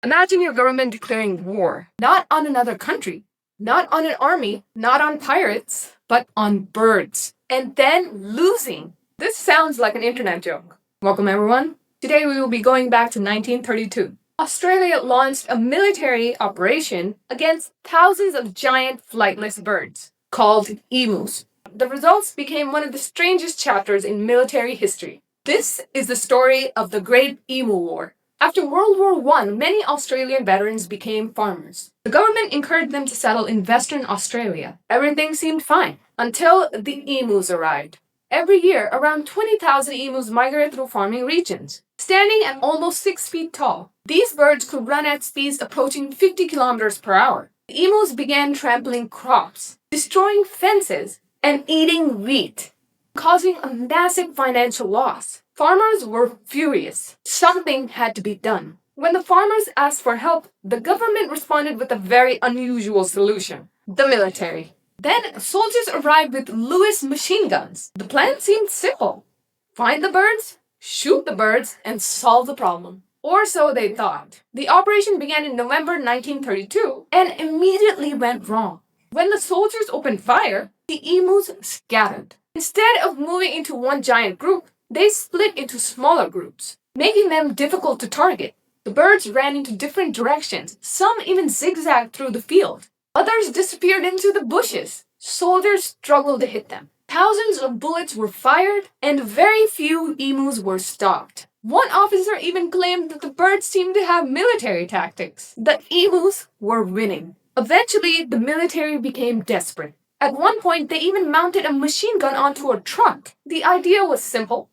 Imagine your government declaring war, not on another country, not on an army, not on pirates, but on birds, and then losing. This sounds like an internet joke. Welcome everyone. Today we will be going back to 1932. Australia launched a military operation against thousands of giant flightless birds, called emus. The results became one of the strangest chapters in military history. This is the story of the Great Emu War. After World War I, many Australian veterans became farmers. The government encouraged them to settle in Western Australia. Everything seemed fine until the emus arrived. Every year, around 20,000 emus migrate through farming regions, standing at almost 6 feet tall. These birds could run at speeds approaching 50 kilometers per hour. The emus began trampling crops, destroying fences, and eating wheat, causing a massive financial loss. Farmers were furious. Something had to be done. When the farmers asked for help, the government responded with a very unusual solution: the military. Then soldiers arrived with Lewis machine guns. The plan seemed simple: find the birds, shoot the birds, and solve the problem. Or so they thought. The operation began in November 1932 and immediately went wrong. When the soldiers opened fire, the emus scattered. Instead of moving into one giant group, they split into smaller groups, making them difficult to target. The birds ran into different directions. Some even zigzagged through the field. Others disappeared into the bushes. Soldiers struggled to hit them. Thousands of bullets were fired, and very few emus were stopped. One officer even claimed that the birds seemed to have military tactics. The emus were winning. Eventually, the military became desperate. At one point, they even mounted a machine gun onto a truck. The idea was simple: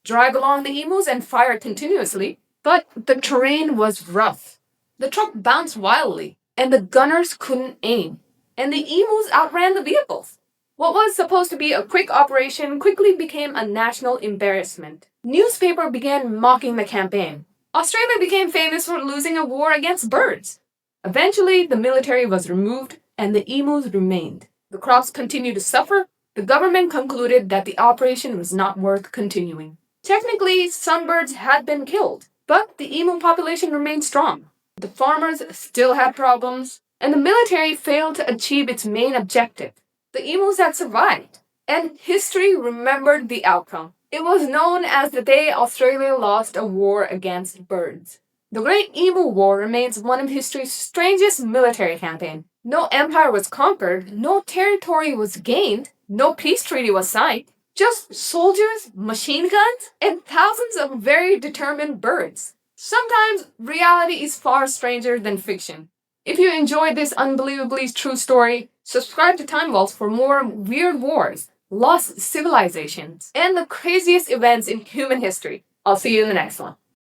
drive along the emus and fire continuously. But the terrain was rough. The truck bounced wildly, and the gunners couldn't aim. And the emus outran the vehicles. What was supposed to be a quick operation quickly became a national embarrassment. Newspapers began mocking the campaign. Australia became famous for losing a war against birds. Eventually, the military was removed, and the emus remained. The crops continued to suffer. The government concluded that the operation was not worth continuing. Technically, some birds had been killed, but the emu population remained strong. The farmers still had problems, and the military failed to achieve its main objective. The emus had survived, and history remembered the outcome. It was known as the day Australia lost a war against birds. The Great Emu War remains one of history's strangest military campaigns. No empire was conquered, no territory was gained, no peace treaty was signed. Just soldiers, machine guns, and thousands of very determined birds. Sometimes reality is far stranger than fiction. If you enjoyed this unbelievably true story, subscribe to TimeVaultZ for more weird wars, lost civilizations, and the craziest events in human history. I'll see you in the next one.